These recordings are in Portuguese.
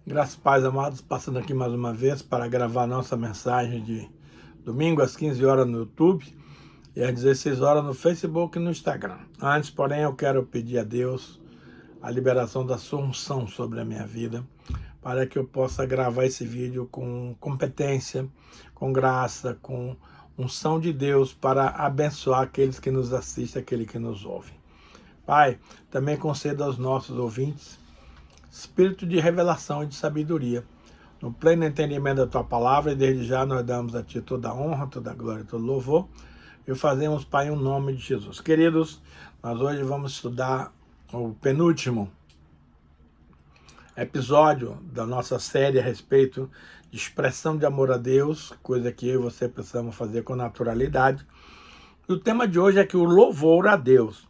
Graças e paz, amados, passando aqui mais uma vez para gravar nossa mensagem de domingo às 15 horas no YouTube e às 16 horas no Facebook e no Instagram. Antes, porém, eu quero pedir a Deus a liberação da sua unção sobre a minha vida, para que eu possa gravar esse vídeo com competência, com graça, com unção de Deus, para abençoar aqueles que nos assistem, aqueles que nos ouvem. Pai, também conceda aos nossos ouvintes espírito de revelação e de sabedoria, no pleno entendimento da Tua palavra, e desde já nós damos a Ti toda a honra, toda a glória, todo louvor, e o fazemos, Pai, em nome de Jesus. Queridos, nós hoje vamos estudar o penúltimo episódio da nossa série a respeito de expressão de amor a Deus, coisa que eu e você precisamos fazer com naturalidade. E o tema de hoje é que o louvor a Deus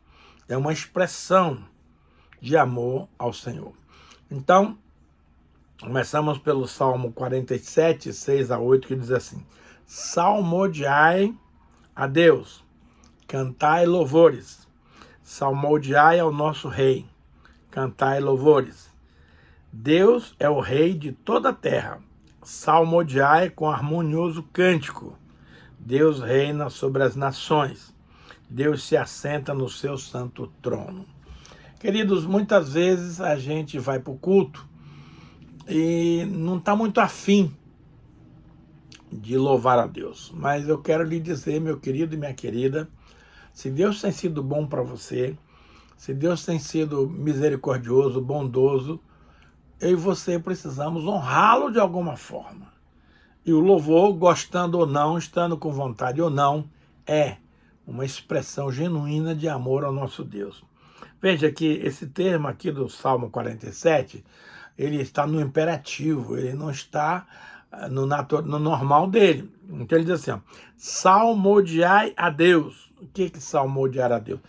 é uma expressão de amor ao Senhor. Então, começamos pelo Salmo 47, 6 a 8, que diz assim: salmodiai a Deus, cantai louvores, salmodiai ao nosso Rei, cantai louvores. Deus é o Rei de toda a terra, salmodiai com harmonioso cântico. Deus reina sobre as nações, Deus se assenta no seu santo trono. Queridos, muitas vezes a gente vai para o culto e não está muito afim de louvar a Deus. Mas eu quero lhe dizer, meu querido e minha querida, se Deus tem sido bom para você, se Deus tem sido misericordioso, bondoso, eu e você precisamos honrá-lo de alguma forma. E o louvor, gostando ou não, estando com vontade ou não, é uma expressão genuína de amor ao nosso Deus. Veja que esse termo aqui do Salmo 47, ele está no imperativo, ele não está no normal dele. Então ele diz assim, ó, salmodiai a Deus. O que é salmodiar a Deus?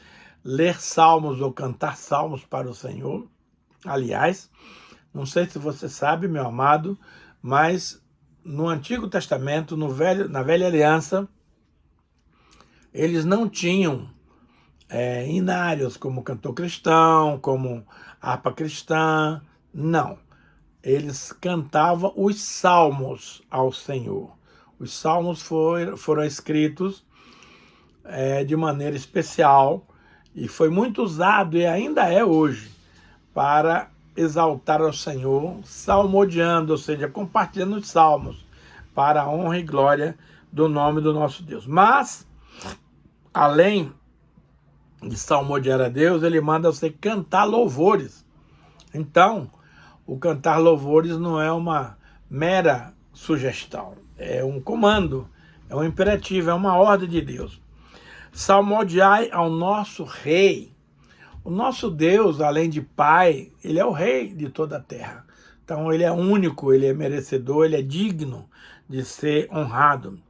Ler salmos ou cantar salmos para o Senhor. Aliás, não sei se você sabe, meu amado, mas no Antigo Testamento, na Velha Aliança, eles não tinham hinários como cantor cristão, como harpa cristã, não. Eles cantavam os salmos ao Senhor. Os salmos foram escritos de maneira especial e foi muito usado e ainda é hoje para exaltar ao Senhor, salmodiando, ou seja, compartilhando os salmos para a honra e glória do nome do nosso Deus. Mas, além de salmodiar a Deus, ele manda você cantar louvores. Então, o cantar louvores não é uma mera sugestão, é um comando, é um imperativo, é uma ordem de Deus. Salmodiai ao nosso Rei. O nosso Deus, além de Pai, ele é o Rei de toda a terra. Então, ele é único, ele é merecedor, ele é digno de ser honrado.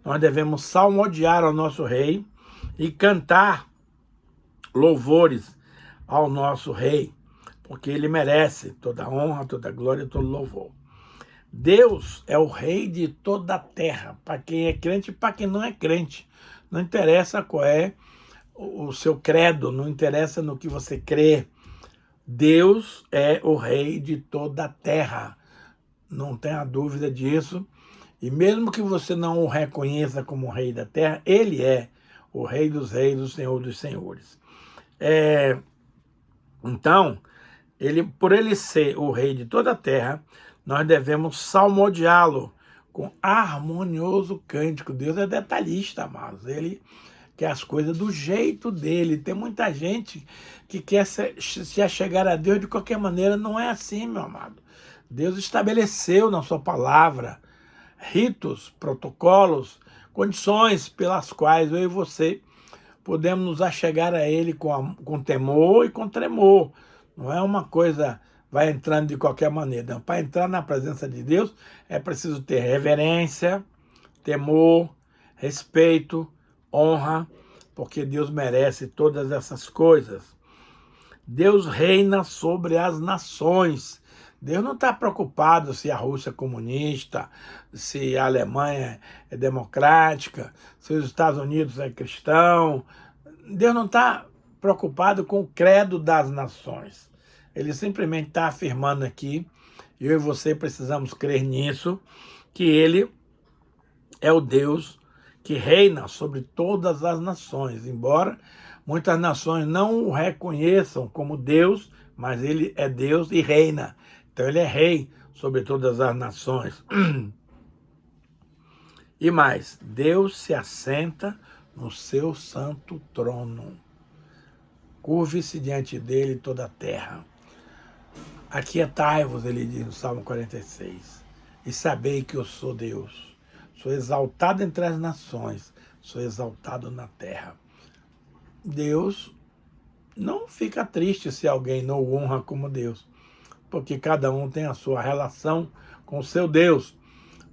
Nós devemos salmodiar ao nosso Rei e cantar louvores ao nosso Rei, porque ele merece toda a honra, toda a glória e todo louvor. Deus é o Rei de toda a terra, para quem é crente e para quem não é crente. Não interessa qual é o seu credo, não interessa no que você crê. Deus é o Rei de toda a terra, não tenha dúvida disso. E mesmo que você não o reconheça como Rei da terra, ele é o Rei dos reis, o Senhor dos senhores. Então, por ele ser o Rei de toda a terra, nós devemos salmodiá-lo com harmonioso cântico. Deus é detalhista, amados. Ele quer as coisas do jeito dele. Tem muita gente que quer se achegar a Deus de qualquer maneira. Não é assim, meu amado. Deus estabeleceu na sua palavra ritos, protocolos, condições pelas quais eu e você podemos nos achegar a ele com temor e com tremor. Não é uma coisa vai entrando de qualquer maneira. Para entrar na presença de Deus é preciso ter reverência, temor, respeito, honra, porque Deus merece todas essas coisas. Deus reina sobre as nações. Deus não está preocupado se a Rússia é comunista, se a Alemanha é democrática, se os Estados Unidos é cristão. Deus não está preocupado com o credo das nações. Ele simplesmente está afirmando aqui Eu e você precisamos crer nisso, que ele é o Deus que reina sobre todas as nações, embora muitas nações não o reconheçam como Deus, mas ele é Deus e reina. Então ele é rei sobre todas as nações. E mais, Deus se assenta no seu santo trono. Curve-se diante dele toda a terra. Aquietai-vos, ele diz no Salmo 46, e sabei que eu sou Deus. Sou exaltado entre as nações, sou exaltado na terra. Deus não fica triste se alguém não o honra como Deus, porque cada um tem a sua relação com o seu Deus.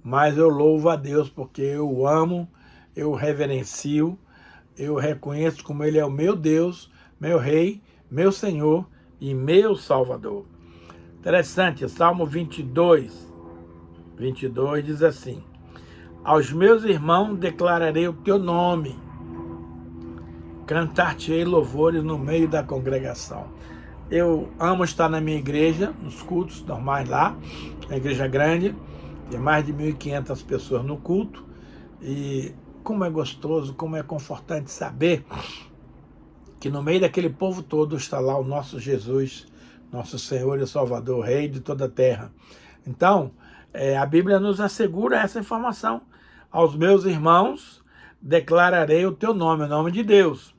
Mas eu louvo a Deus porque eu o amo, eu o reverencio, eu reconheço como ele é o meu Deus, meu Rei, meu Senhor e meu Salvador. Interessante, Salmo 22 diz assim: aos meus irmãos declararei o teu nome, cantar-te-ei louvores no meio da congregação. Eu amo estar na minha igreja, nos cultos normais lá, na igreja grande, tem mais de 1.500 pessoas no culto, e como é gostoso, como é confortante saber que no meio daquele povo todo está lá o nosso Jesus, nosso Senhor e Salvador, Rei de toda a terra. Então, a Bíblia nos assegura essa informação. Aos meus irmãos declararei o teu nome, o nome de Deus.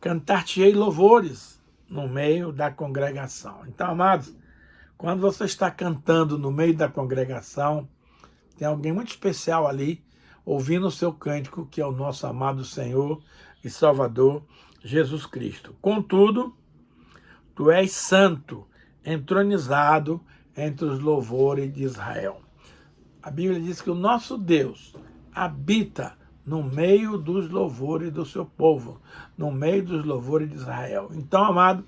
Cantar-te-ei louvores no meio da congregação. Então, amados, quando você está cantando no meio da congregação, tem alguém muito especial ali, ouvindo o seu cântico, que é o nosso amado Senhor e Salvador, Jesus Cristo. Contudo, tu és santo, entronizado entre os louvores de Israel. A Bíblia diz que o nosso Deus habita no meio dos louvores do seu povo, no meio dos louvores de Israel. Então, amado,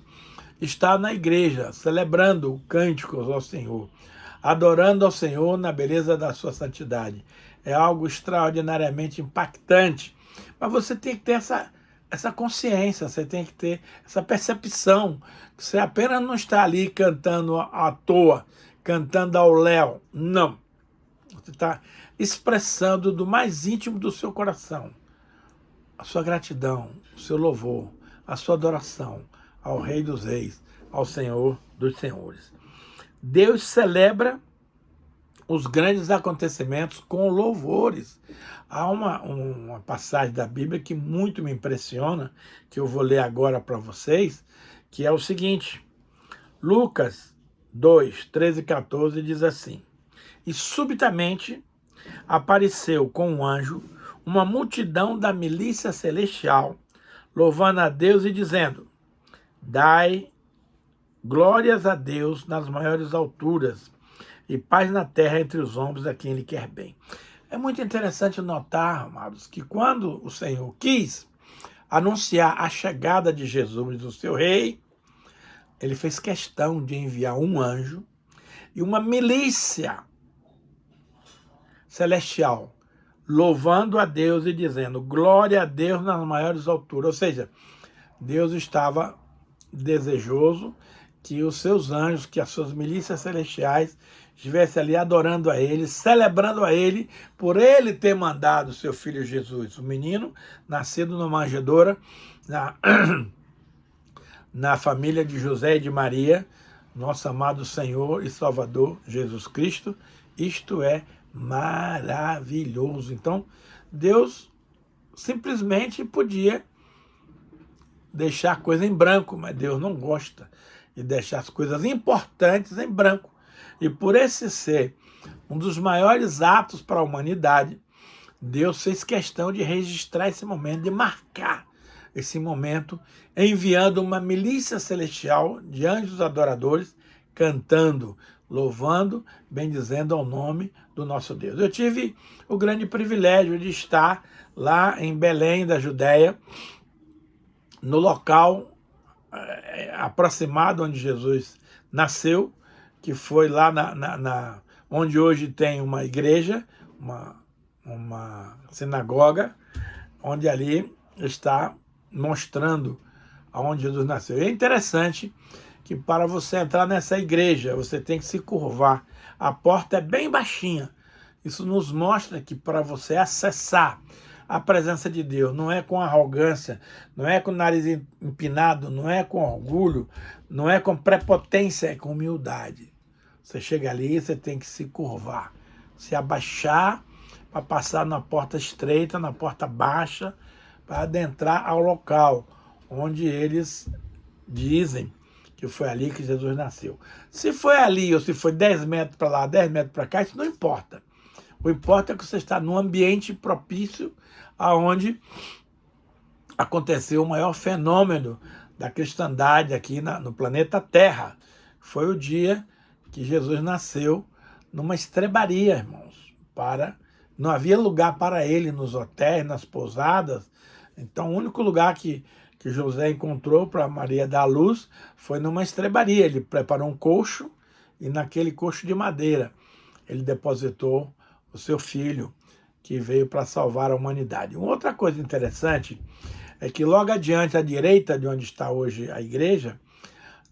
está na igreja, celebrando cânticos ao Senhor, adorando ao Senhor na beleza da sua santidade. É algo extraordinariamente impactante. Mas você tem que ter essa consciência, você tem que ter essa percepção, que você apenas não está ali cantando à toa, cantando ao léu. Não. Você está expressando do mais íntimo do seu coração a sua gratidão, o seu louvor, a sua adoração ao Rei dos Reis, ao Senhor dos Senhores. Deus celebra os grandes acontecimentos com louvores. Há uma passagem da Bíblia que muito me impressiona, que eu vou ler agora para vocês, que é o seguinte: Lucas 2, 13 e 14 diz assim: e subitamente apareceu com um anjo uma multidão da milícia celestial, louvando a Deus e dizendo: dai glórias a Deus nas maiores alturas e paz na terra entre os homens a quem ele quer bem. É muito interessante notar, amados, que quando o Senhor quis anunciar a chegada de Jesus, o seu rei, ele fez questão de enviar um anjo e uma milícia celestial, louvando a Deus e dizendo glória a Deus nas maiores alturas. Ou seja, Deus estava desejoso que os seus anjos, que as suas milícias celestiais estivessem ali adorando a ele, celebrando a ele, por ele ter mandado o seu filho Jesus, o menino nascido numa manjedoura, na família de José e de Maria, nosso amado Senhor e Salvador Jesus Cristo. Isto é maravilhoso. Então, Deus simplesmente podia deixar a coisa em branco, mas Deus não gosta de deixar as coisas importantes em branco. E por esse ser um dos maiores atos para a humanidade, Deus fez questão de registrar esse momento, de marcar esse momento, enviando uma milícia celestial de anjos adoradores, cantando, louvando, bendizendo ao nome do nosso Deus. Eu tive o grande privilégio de estar lá em Belém, da Judéia, no local aproximado onde Jesus nasceu, que foi lá onde hoje tem uma igreja, uma sinagoga, onde ali está mostrando aonde Jesus nasceu. E é interessante que para você entrar nessa igreja, você tem que se curvar. A porta é bem baixinha. Isso nos mostra que para você acessar a presença de Deus, não é com arrogância, não é com o nariz empinado, não é com orgulho, não é com prepotência, é com humildade. Você chega ali, você tem que se curvar, se abaixar para passar na porta estreita, na porta baixa, para adentrar ao local onde eles dizem que foi ali que Jesus nasceu. Se foi ali ou se foi 10 metros para lá, 10 metros para cá, isso não importa. O importa é que você está num ambiente propício aonde aconteceu o maior fenômeno da cristandade aqui no planeta Terra. Foi o dia que Jesus nasceu numa estrebaria, irmãos. Não havia lugar para ele nos hotéis, nas pousadas. Então, o único lugar que José encontrou para Maria dar à luz foi numa estrebaria. Ele preparou um coxo e naquele coxo de madeira ele depositou o seu filho, que veio para salvar a humanidade. Uma outra coisa interessante é que logo adiante, à direita de onde está hoje a igreja,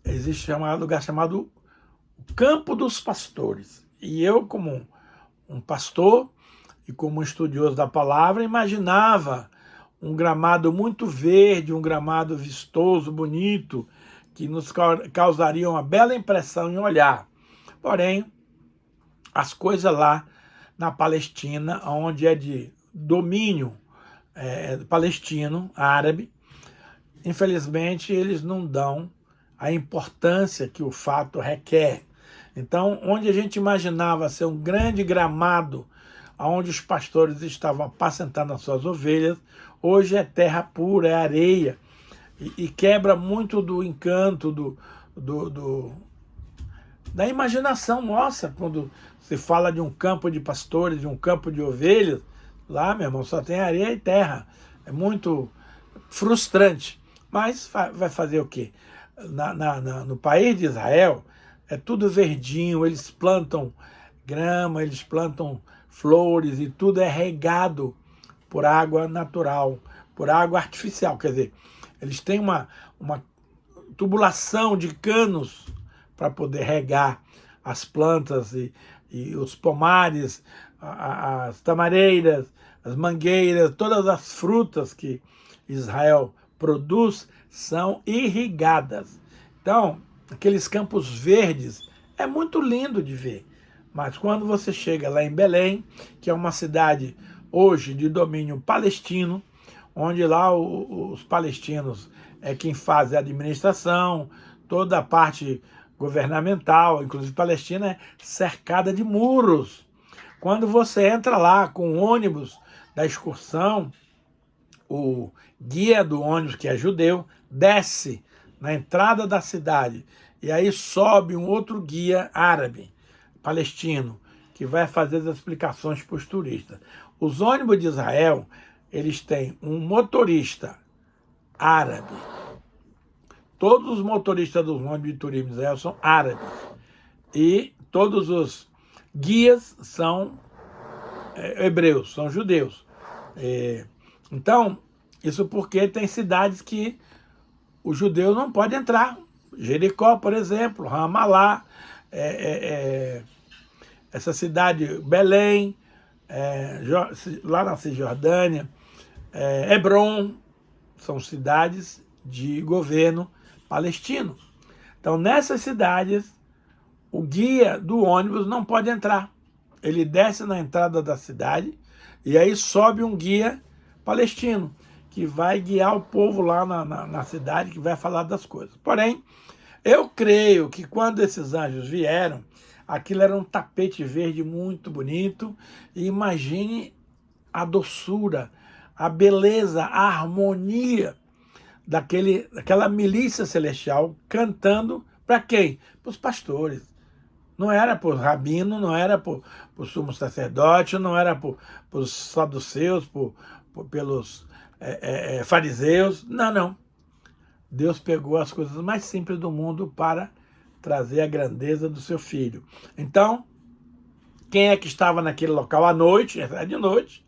existe um lugar chamado Campo dos Pastores. E eu, como um pastor e como um estudioso da palavra, imaginava um gramado muito verde, um gramado vistoso, bonito, que nos causaria uma bela impressão em olhar. Porém, as coisas lá na Palestina, onde é de domínio palestino, árabe, infelizmente eles não dão a importância que o fato requer. Então, onde a gente imaginava ser um grande gramado, onde os pastores estavam apacentando as suas ovelhas, hoje é terra pura, é areia, e quebra muito do encanto, da imaginação nossa, quando se fala de um campo de pastores, de um campo de ovelhas. Lá, meu irmão, só tem areia e terra. É muito frustrante. Mas vai fazer o quê? No país de Israel, é tudo verdinho, eles plantam grama, eles plantam flores e tudo é regado por água natural, por água artificial. Quer dizer, eles têm uma tubulação de canos para poder regar as plantas e os pomares, as tamareiras, as mangueiras, todas as frutas que Israel produz são irrigadas. Então, aqueles campos verdes é muito lindo de ver. Mas quando você chega lá em Belém, que é uma cidade hoje de domínio palestino, onde lá os palestinos é quem faz a administração, toda a parte governamental, inclusive Palestina é cercada de muros. Quando você entra lá com o ônibus da excursão, o guia do ônibus, que é judeu, desce na entrada da cidade e aí sobe um outro guia árabe, palestino, que vai fazer as explicações para os turistas. Os ônibus de Israel, eles têm um motorista árabe. Todos os motoristas dos ônibus de turismo de Israel são árabes. E todos os guias são hebreus, são judeus. Então, isso porque tem cidades que os judeus não podem entrar. Jericó, por exemplo, Ramallah, essa cidade, Belém, lá na Cisjordânia, Hebron, são cidades de governo palestino. Então, nessas cidades, o guia do ônibus não pode entrar. Ele desce na entrada da cidade e aí sobe um guia palestino, que vai guiar o povo lá na cidade, que vai falar das coisas. Porém, eu creio que quando esses anjos vieram, aquilo era um tapete verde muito bonito, e imagine a doçura, a beleza, a harmonia daquela milícia celestial cantando para quem? Para os pastores. Não era para os rabinos, não era para o sumo sacerdote, não era para os saduceus, pelos fariseus. Não, não. Deus pegou as coisas mais simples do mundo para trazer a grandeza do seu filho. Então, quem é que estava naquele local à noite, de noite?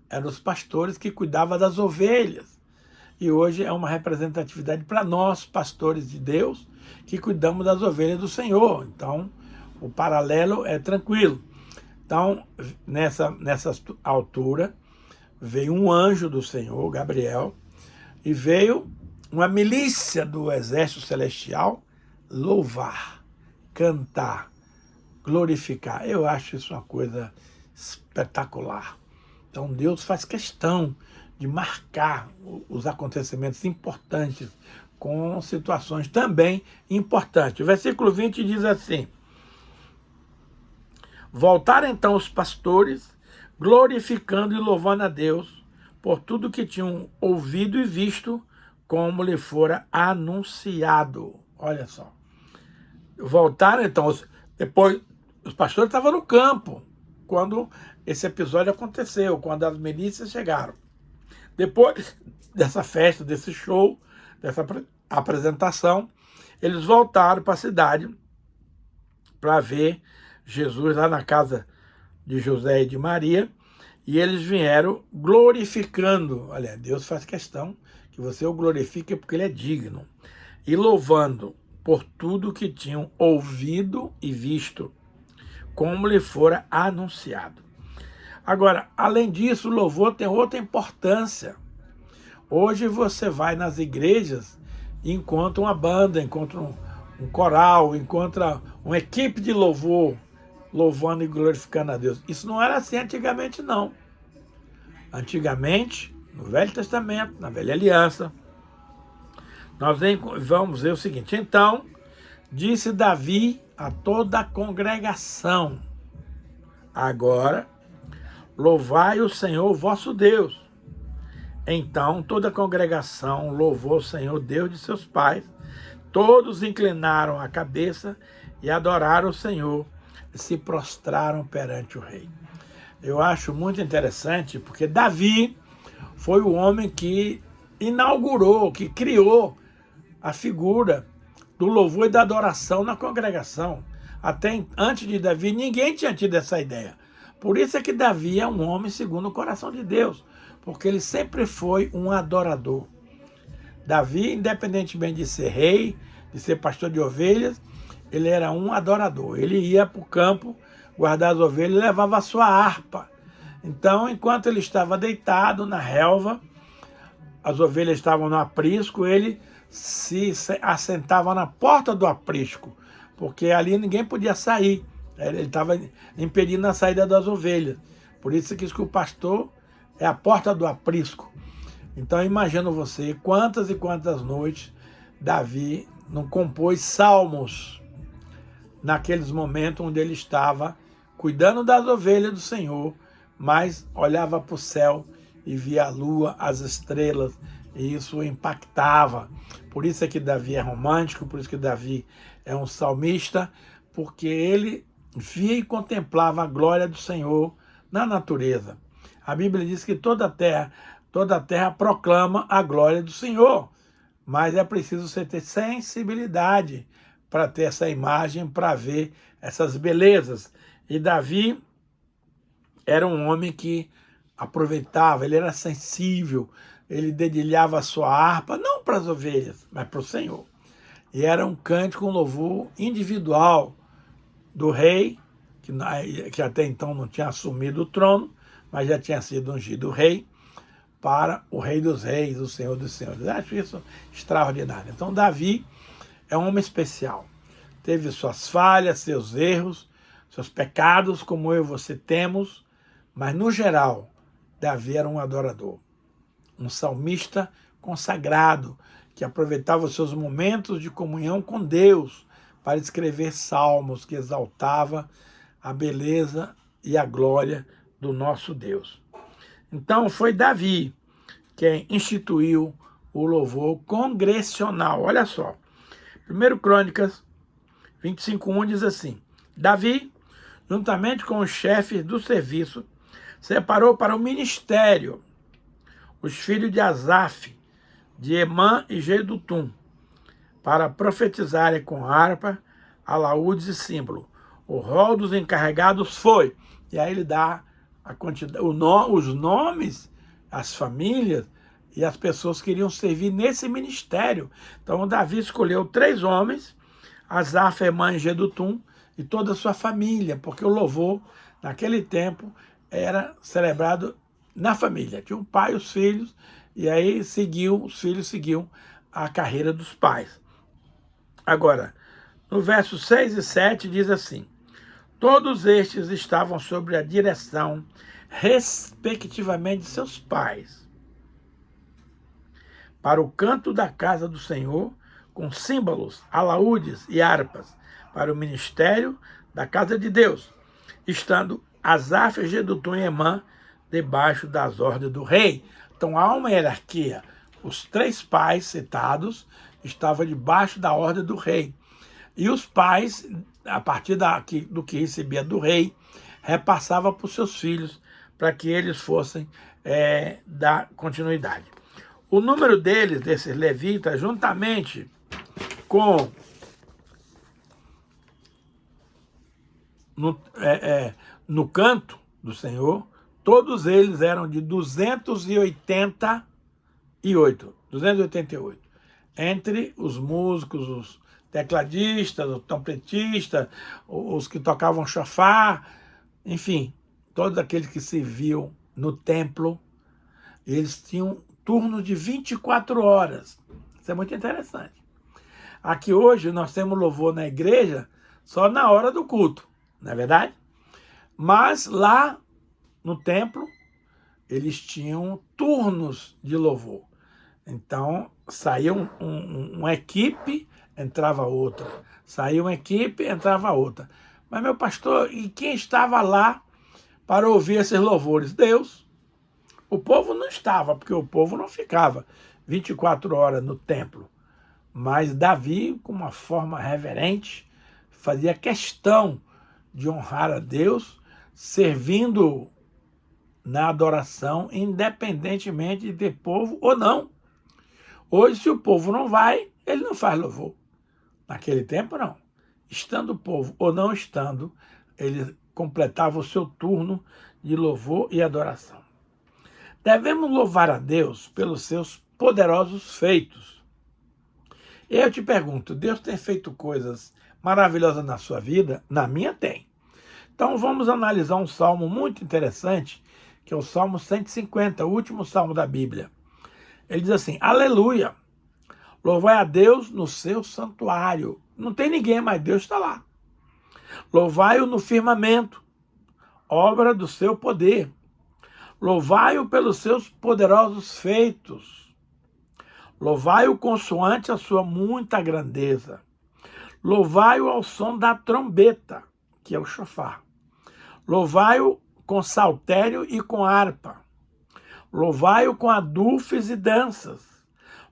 Eram os pastores que cuidavam das ovelhas. e hoje é uma representatividade para nós, pastores de Deus, que cuidamos das ovelhas do Senhor. Então, o paralelo é tranquilo. Então, nessa altura, veio um anjo do Senhor, Gabriel, e veio uma milícia do exército celestial louvar, cantar, glorificar. Eu acho isso uma coisa espetacular. Então Deus faz questão de marcar os acontecimentos importantes com situações também importantes. O versículo 20 diz assim: voltaram então os pastores, glorificando e louvando a Deus por tudo que tinham ouvido e visto, como lhe fora anunciado. Olha só. Voltaram então, depois os pastores estavam no campo, quando esse episódio aconteceu, quando as milícias chegaram. Depois dessa festa, desse show, dessa apresentação, eles voltaram para a cidade para ver Jesus lá na casa de José e de Maria, e eles vieram glorificando. Olha, Deus faz questão que você o glorifique porque ele é digno. E louvando por tudo que tinham ouvido e visto, como lhe fora anunciado. Agora, além disso, o louvor tem outra importância. Hoje você vai nas igrejas e encontra uma banda, encontra um coral, encontra uma equipe de louvor, louvando e glorificando a Deus. Isso não era assim antigamente, não. Antigamente, no Velho Testamento, na Velha Aliança, nós vamos ver o seguinte: então, disse Davi a toda a congregação: agora, louvai o Senhor vosso Deus. Então, toda a congregação louvou o Senhor Deus de seus pais. Todos inclinaram a cabeça e adoraram o Senhor e se prostraram perante o rei. Eu acho muito interessante, porque Davi foi o homem que inaugurou, que criou a figura do louvor e da adoração na congregação. Até antes de Davi, ninguém tinha tido essa ideia. Por isso é que Davi é um homem segundo o coração de Deus, porque ele sempre foi um adorador. Davi, independentemente de ser rei, de ser pastor de ovelhas, ele era um adorador. Ele ia para o campo guardar as ovelhas e levava a sua harpa. Então, enquanto ele estava deitado na relva, as ovelhas estavam no aprisco, ele se assentava na porta do aprisco, porque ali ninguém podia sair. Ele estava impedindo a saída das ovelhas. Por isso que o pastor é a porta do aprisco. Então, imagina você quantas e quantas noites Davi não compôs salmos naqueles momentos onde ele estava cuidando das ovelhas do Senhor, mas olhava para o céu e via a lua, as estrelas, e isso o impactava. Por isso é que Davi é romântico, por isso que Davi é um salmista, porque ele via e contemplava a glória do Senhor na natureza. A Bíblia diz que toda a terra proclama a glória do Senhor, mas é preciso você ter sensibilidade para ter essa imagem, para ver essas belezas. E Davi era um homem que aproveitava, ele era sensível, ele dedilhava a sua harpa, não para as ovelhas, mas para o Senhor. E era um cântico, um louvor individual do rei, que até então não tinha assumido o trono, mas já tinha sido ungido rei, para o Rei dos Reis, o Senhor dos Senhores. Eu acho isso extraordinário. Então, Davi é um homem especial. Teve suas falhas, seus erros, seus pecados, como eu e você temos, mas, no geral, Davi era um adorador, um salmista consagrado, que aproveitava os seus momentos de comunhão com Deus para escrever salmos que exaltava a beleza e a glória do nosso Deus. Então, foi Davi quem instituiu o louvor congregacional. Olha só, 1 Crônicas 25:1 diz assim: Davi, juntamente com os chefes do serviço, separou para o ministério os filhos de Asaf, de Emã e Jedutum, para profetizarem com harpa, alaúdes e símbolo. O rol dos encarregados foi, e aí ele dá a quantidade, os nomes, as famílias e as pessoas queriam servir nesse ministério. Então Davi escolheu 3 homens, Asaf, Emã e Jedutum, e toda a sua família, porque o louvor, naquele tempo, era celebrado na família. Tinha um pai e os filhos, e aí os filhos seguiam a carreira dos pais. Agora, no verso 6 e 7 diz assim: todos estes estavam sob a direção, respectivamente, de seus pais, para o canto da casa do Senhor, com símbolos, alaúdes e harpas, para o ministério da casa de Deus, estando Asaf, Jedutum e Emã debaixo das ordens do rei. Então há uma hierarquia. Os 3 pais citados estavam debaixo da ordem do rei. E os pais, a partir do que recebia do rei, repassava para os seus filhos, para que eles fossem dar continuidade. O número deles, desses levitas, juntamente com no canto do Senhor, todos eles eram de 288. Entre os músicos, os tecladistas, os trompetistas, os que tocavam chofar, enfim, todos aqueles que serviam no templo, eles tinham turno de 24 horas. Isso é muito interessante. Aqui hoje nós temos louvor na igreja só na hora do culto, não é verdade? Mas lá no templo, eles tinham turnos de louvor. Então, saía uma equipe, entrava outra. Saía uma equipe, entrava outra. Mas, meu pastor, e quem estava lá para ouvir esses louvores? Deus. O povo não estava, porque o povo não ficava 24 horas no templo. Mas Davi, com uma forma reverente, fazia questão de honrar a Deus, servindo na adoração, independentemente de ter povo ou não. Hoje, se o povo não vai, ele não faz louvor. Naquele tempo, não. Estando o povo ou não estando, ele completava o seu turno de louvor e adoração. Devemos louvar a Deus pelos seus poderosos feitos. E eu te pergunto, Deus tem feito coisas maravilhosas na sua vida? Na minha tem. Então vamos analisar um salmo muito interessante, que é o Salmo 150, o último salmo da Bíblia. Ele diz assim: aleluia, louvai a Deus no seu santuário. Não tem ninguém, mas Deus está lá. Louvai-o no firmamento, obra do seu poder. Louvai-o pelos seus poderosos feitos. Louvai-o consoante a sua muita grandeza. Louvai-o ao som da trombeta, que é o chofar. Louvai-o com saltério e com harpa. Louvai-o com adufes e danças.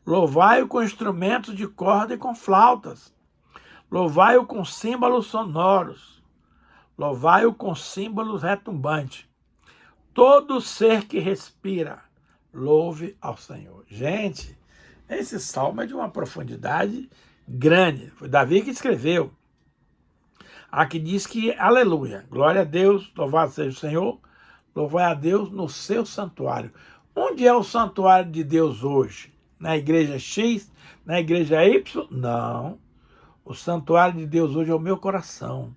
Louvai-o com instrumentos de corda e com flautas. Louvai-o com símbolos sonoros. Louvai-o com símbolos retumbantes. Todo ser que respira, louve ao Senhor. Gente, esse salmo é de uma profundidade grande. Foi Davi que escreveu. Aqui diz que, aleluia, glória a Deus, louvado seja o Senhor, louvai a Deus no seu santuário. Onde é o santuário de Deus hoje? Na igreja X? Na igreja Y? Não. O santuário de Deus hoje é o meu coração.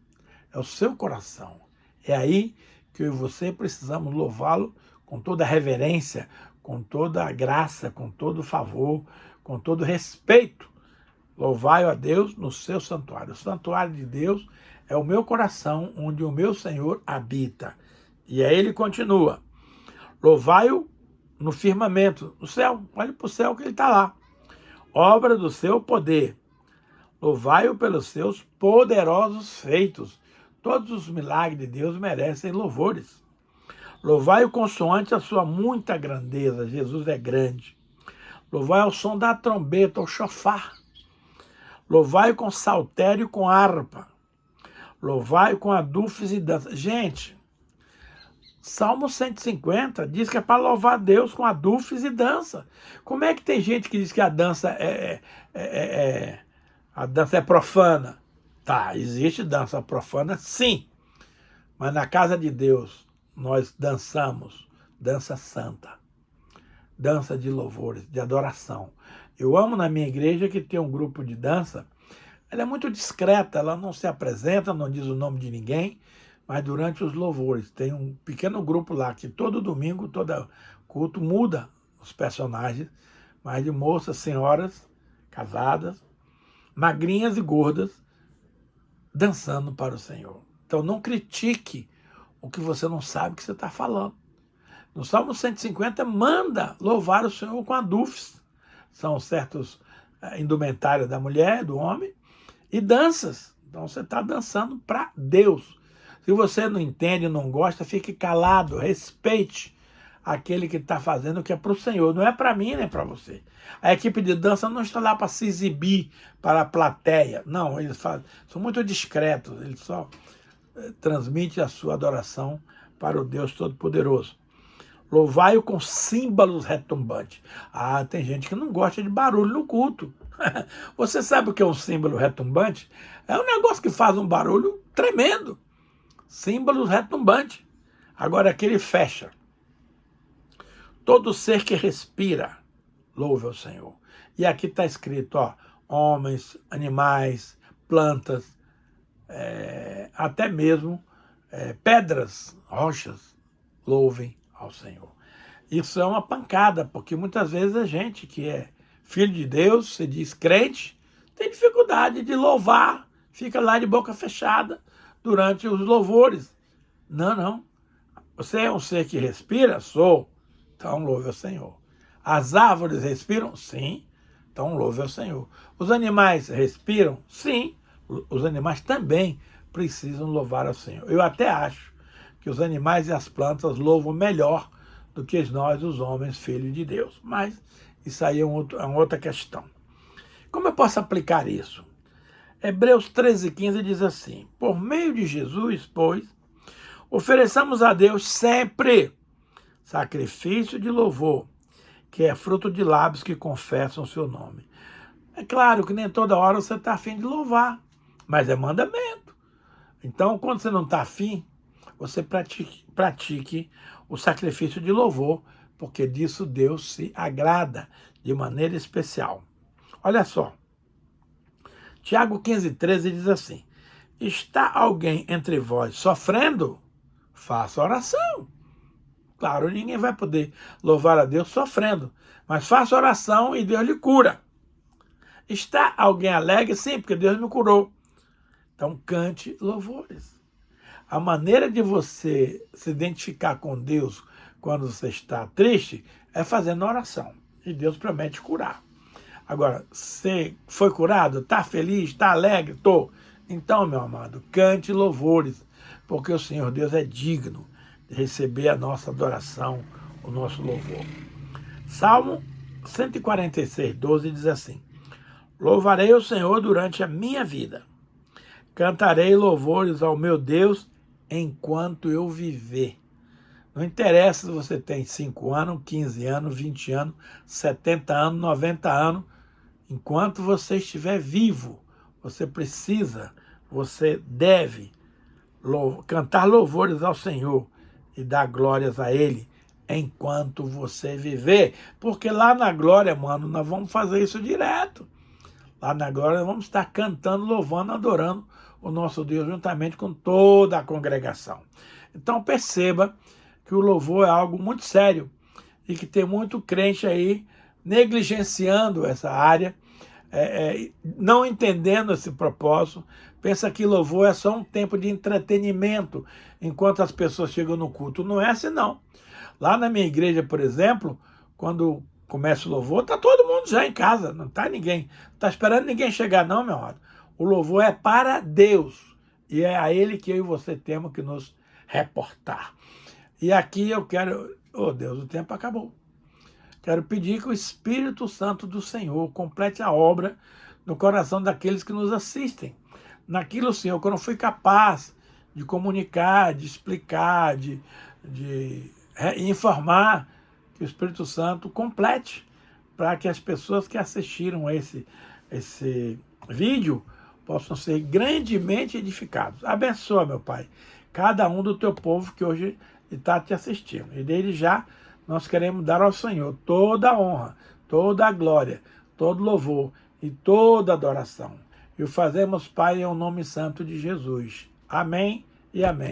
É o seu coração. É aí que eu e você precisamos louvá-lo com toda a reverência, com toda a graça, com todo o favor, com todo o respeito. Louvai a Deus no seu santuário. O santuário de Deus é o meu coração, onde o meu Senhor habita. E aí ele continua. Louvai-o no firmamento, no céu. Olhe para o céu que ele está lá. Obra do seu poder. Louvai-o pelos seus poderosos feitos. Todos os milagres de Deus merecem louvores. Louvai-o consoante a sua muita grandeza. Jesus é grande. Louvai ao som da trombeta, ao chofar. Louvai-o com saltério e com harpa. Louvai-o com adufes e dança. Gente, Salmo 150 diz que é para louvar a Deus com adufes e dança. Como é que tem gente que diz que a dança a dança é profana? Tá, existe dança profana, sim. Mas na casa de Deus, nós dançamos dança santa. dança de louvores, de adoração. Eu amo na minha igreja que tem um grupo de dança. Ela é muito discreta, ela não se apresenta, não diz o nome de ninguém, mas durante os louvores tem um pequeno grupo lá que todo domingo, todo culto muda os personagens, mas de moças, senhoras, casadas, magrinhas e gordas, dançando para o Senhor. Então não critique o que você não sabe que você está falando. No Salmo 150, manda louvar o Senhor com adufes. São certos indumentários da mulher, do homem, e danças. Então você está dançando para Deus. Se você não entende, não gosta, fique calado, respeite aquele que está fazendo o que é para o Senhor. Não é para mim, nem para você. A equipe de dança não está lá para se exibir para a plateia. Não, eles são muito discretos. Eles só transmitem a sua adoração para o Deus Todo-Poderoso. Louvai-o com símbolos retumbantes. Ah, tem gente que não gosta de barulho no culto. Você sabe o que é um símbolo retumbante? É um negócio que faz um barulho tremendo. Símbolos retumbantes. Agora aqui ele fecha. Todo ser que respira, louve ao Senhor. E aqui está escrito, ó, homens, animais, plantas, até mesmo pedras, rochas, louvem ao Senhor. Isso é uma pancada, porque muitas vezes a gente que é filho de Deus, se diz crente, tem dificuldade de louvar, fica lá de boca fechada durante os louvores. Não, não. Você é um ser que respira? Sou. Então louve ao Senhor. As árvores respiram? Sim. Então louve ao Senhor. Os animais respiram? Sim. Os animais também precisam louvar ao Senhor. Eu até acho que os animais e as plantas louvam melhor do que nós, os homens, filhos de Deus. Mas isso aí é uma outra questão. Como eu posso aplicar isso? Hebreus 13,15 diz assim: por meio de Jesus, pois, ofereçamos a Deus sempre sacrifício de louvor, que é fruto de lábios que confessam o seu nome. É claro que nem toda hora você está afim de louvar, mas é mandamento. Então, quando você não está afim, você pratique o sacrifício de louvor, porque disso Deus se agrada de maneira especial. Olha só, Tiago 15,13 diz assim: está alguém entre vós sofrendo? Faça oração. Claro, ninguém vai poder louvar a Deus sofrendo, mas faça oração e Deus lhe cura. Está alguém alegre? Sim, porque Deus me curou. Então cante louvores. A maneira de você se identificar com Deus quando você está triste é fazendo oração. E Deus promete curar. Agora, você foi curado? Está feliz? Está alegre? Estou. Então, meu amado, cante louvores, porque o Senhor Deus é digno de receber a nossa adoração, o nosso louvor. Salmo 146:12 diz assim: louvarei o Senhor durante a minha vida. Cantarei louvores ao meu Deus enquanto eu viver. Não interessa se você tem 5 anos, 15 anos, 20 anos, 70 anos, 90 anos. Enquanto você estiver vivo, você precisa, você deve cantar louvores ao Senhor e dar glórias a Ele enquanto você viver. Porque lá na glória, mano, nós vamos fazer isso direto. Lá na glória nós vamos estar cantando, louvando, adorando o nosso Deus juntamente com toda a congregação. Então perceba que o louvor é algo muito sério e que tem muito crente aí negligenciando essa área, não entendendo esse propósito, pensa que louvor é só um tempo de entretenimento enquanto as pessoas chegam no culto. Não é assim, não. Lá na minha igreja, por exemplo, quando começa o louvor, está todo mundo já em casa, não está ninguém, não está esperando ninguém chegar não, meu amado. O louvor é para Deus e é a Ele que eu e você temos que nos reportar. E aqui eu quero, oh Deus, o tempo acabou. Quero pedir que o Espírito Santo do Senhor complete a obra no coração daqueles que nos assistem. Naquilo, Senhor, que eu não fui capaz de comunicar, de explicar, de informar, que o Espírito Santo complete, para que as pessoas que assistiram esse vídeo possam ser grandemente edificados. Abençoa, meu Pai, cada um do teu povo que hoje está te assistindo. E desde já nós queremos dar ao Senhor toda a honra, toda a glória, todo louvor e toda adoração. E o fazemos, Pai, em nome santo de Jesus. Amém e amém.